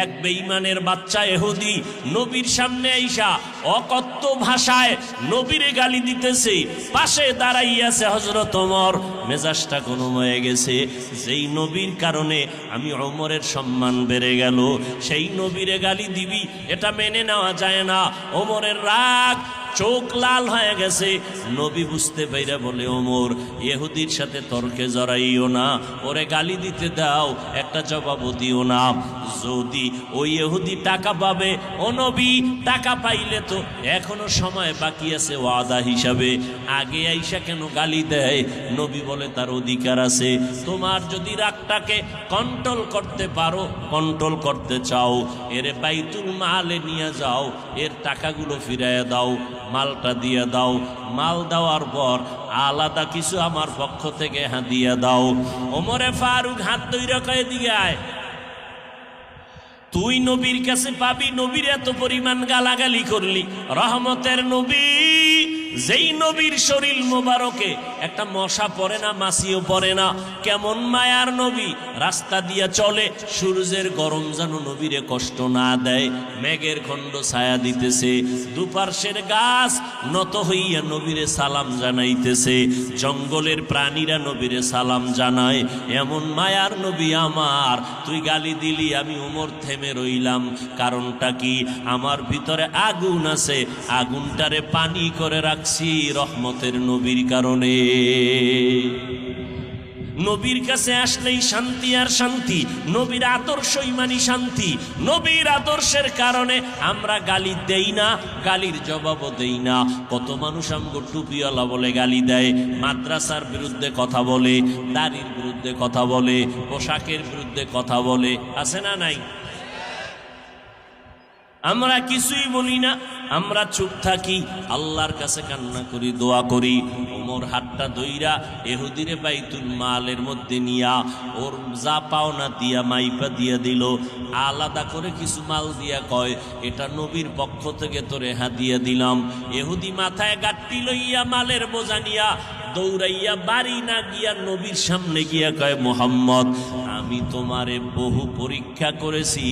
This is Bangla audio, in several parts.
এক বেঈমানের বাচ্চা ইহুদি নবীর সামনে আইসা অকথ্য ভাষায় নবীরে গালি দিতেছে। পাশে দাঁড়াইয়াছে হযরত ওমর। মেজাজটা গরম হয়ে গেছে। যেই নবীর কারণে আমি ওমরের সম্মান বেড়ে গেল, সেই নবীরে গালি দিবি, এটা মেনে নেওয়া যায় না। ওমরের রাগ, চোখ লাল হয়ে গেছে। নবী বুঝতে পাইরা বলে, ওমর, ইহুদির সাথে তর্কে জড়াইও না, ওরে গালি দিতে দাও, একটা জবাবও দিও না। যদি ওই ইহুদি টাকা পাবে, ও নবী, টাকা পাইলে তো এখনো সময় বাকি আছে ওয়াদা হিসাবে, আগে আইসা কেন গালি দেয়? নবী বলে, তার অধিকার আছে। তোমার যদি রাগটাকে কন্ট্রোল করতে পারো, কন্ট্রোল করতে চাও, এর বাইতুল মালে নিয়ে যাও, এর টাকাগুলো ফিরাইয়া দাও, মালটা দিয়ে দাও। মাল দেওয়ার পর আলাদা কিছু আমার পক্ষ থেকে হাদিয়া দাও। ওমরে ফারুক হাত ধইরা কয়ে দিয়ে আয়, তুই নবীর কাছে পাবি, নবীর এত পরিমাণ গালাগালি করলি। রহমতের নবী, যেই নবীর শরীর মোবারকে একটা মশা পড়ে না, মাছিও পড়ে না, কেমন মায়ার নবী, রাস্তা দিয়া চলে, সূর্যের গরম যেন নবীরে কষ্ট না দেয়। মেঘের খণ্ড ছায়া দিতেছে, দুপার্শ্বের গাছ নত হইয়া নবীরে সালাম জানাইতেছে, জঙ্গলের প্রাণীরা নবীরে সালাম জানায়। এমন মায়ার নবী আমার, তুই গালি দিলি, আমি ওমর থেমে রইলাম। কারণটা কি? আমার ভিতরে আগুন আছে, আগুনটারে পানি করে রাখছি রহমতের নবীর কারণে। নবীর কাছে আসলেই শান্তি আর শান্তি, নবীর আদর্শই মানি শান্তি। নবীর আদর্শের কারণে আমরা গালি দেই না, গালির জবাবও দেই না। কত মানুষ আমগো টুপিওয়ালা বলে গালি দেয়, মাদ্রাসার বিরুদ্ধে কথা বলে, দাড়ির বিরুদ্ধে কথা বলে, পোশাকের বিরুদ্ধে কথা বলে, আছে না নাই? আমরা কিছুই বলি না, আমরা চুপ থাকি, আল্লাহর কাছে কান্না করি, দোয়া করি। ওমর হাতটা ধইরা ইহুদিরে বাইতুল মালের মধ্যে নিয়া ওর যা পাওনা দিয়া মাইপা দিয়া দিল। আলাদা করে কিছু মাল দিয়া কয়, এটা নবীর পক্ষ থেকে তোরে হাদিয়া দিলাম। ইহুদি মাথায় গাঁটটি লইয়া মালের বোঝা নিয়া দৌড়াইয়া বাড়ি না গিয়া নবীর সামনে গিয়া কয়, মুহাম্মদ, আমি তোমারে বহু পরীক্ষা করেছি,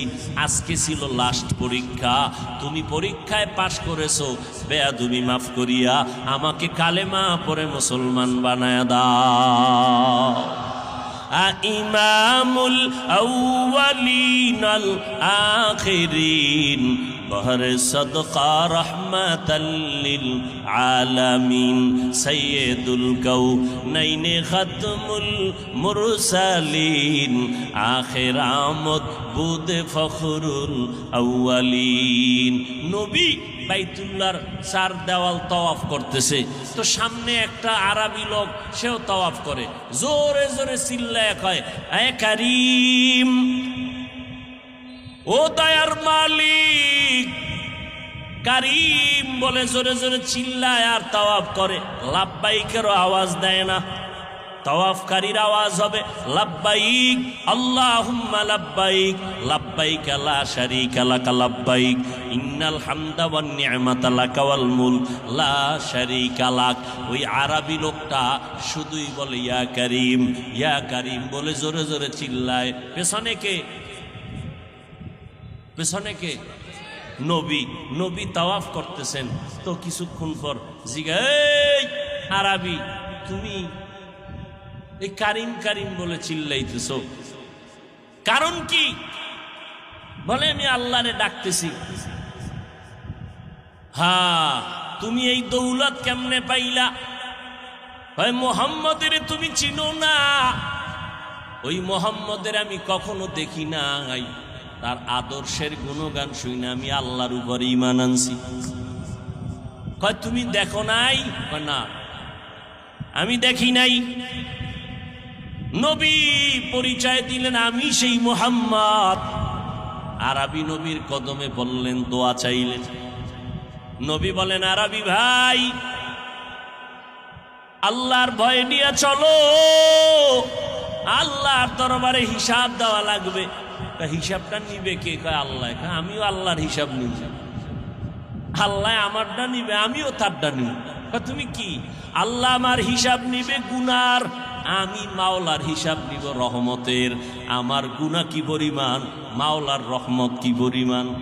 আজকে ছিল লাস্ট পরীক্ষা। তুমি পরীক্ষায় পাশ করেছো, বেয়াদবি মাফ করিয়া আমাকে কালেমা পড়ে মুসলমান বানায়া দাও। ইমামুল আউয়ালিন আল আখিরিন বহর সদকা রহমাতাল লিল আলামিন সাইয়্যিদুল কাউনাইন খাতমুল মুরসালিন আখির আমদ বুদ ফখরুল আউয়ালিন। নবী বাইতুল্লাহর চার দেওয়াল তাওয়াফ করতেছে, তো সামনে একটা আরবি লোক, সেও তাওয়াফ করে, জোরে জোরে চিল্লায় কয়, এ কারীম, ও দয়ার মালিক, কারীম বলে জোরে জোরে চিল্লায় আর তাওয়াফ করে। লাব্বাইকেরও আওয়াজ দেয় না, তাওয়াফকারীর আওয়াজ হবে লাব্বাইক আল্লাহুম্মা লাব্বাইক, লাব্বাইক লা শারীকা লাকা লাব্বাইক, ইন্নাল হামদা ওয়ান নি'মাতা লাকা ওয়াল মুলক লা শারীকা লাক। ওই আরবি লোকটা শুধুই বলে ইয়া কারীম, ইয়া কারীম বলে জোরে জোরে চিল্লায়। পেছনে কে? পেছনে কে? নবী। নবী তাওয়াফ করতেছেন, তো কিছুক্ষণ পর জিজ্ঞাসা, এই আরবি, তুমি এই কারিম কারিম বলে চিল্লাইতেছ, কারণ কি? বলে, আমি আল্লাহরে ডাকতেছি। হ্যাঁ, তুমি এই দৌলত কেমনে পাইলা? হয় মুহাম্মদের তুমি চিনো না? ওই মুহাম্মদের আমি কখনো দেখি নাই, তার আদর্শের গুণগান শুনে আমি আল্লাহর উপরে ঈমান আনছি। কয়, তুমি দেখো নাই? না, আমি দেখি নাই। নবী পরিচয় দিলেন, আমি সেই মুহাম্মদ। আরবি নবীর কদমে বললেন, দোয়া চাইলেন। নবী বলেন, আরবি ভাই, আল্লাহর ভয় নিয়ে চলো, আল্লাহর দরবারে হিসাব দেওয়া লাগবে। হিসাবটা নিবে কে? কয়, আল্লাহ। আমিও আল্লাহর হিসাব নিব। আল্লাহ আমারটা নিবে, আমিও তারটা নিব। তুমি কি? আল্লাহ আমার হিসাব নিবে গুনার, আমি মাওলার হিসাব নিব রহমতের। আমার গুনাহ কি পরিমাণ, মাওলার রহমত কি পরিমাণ।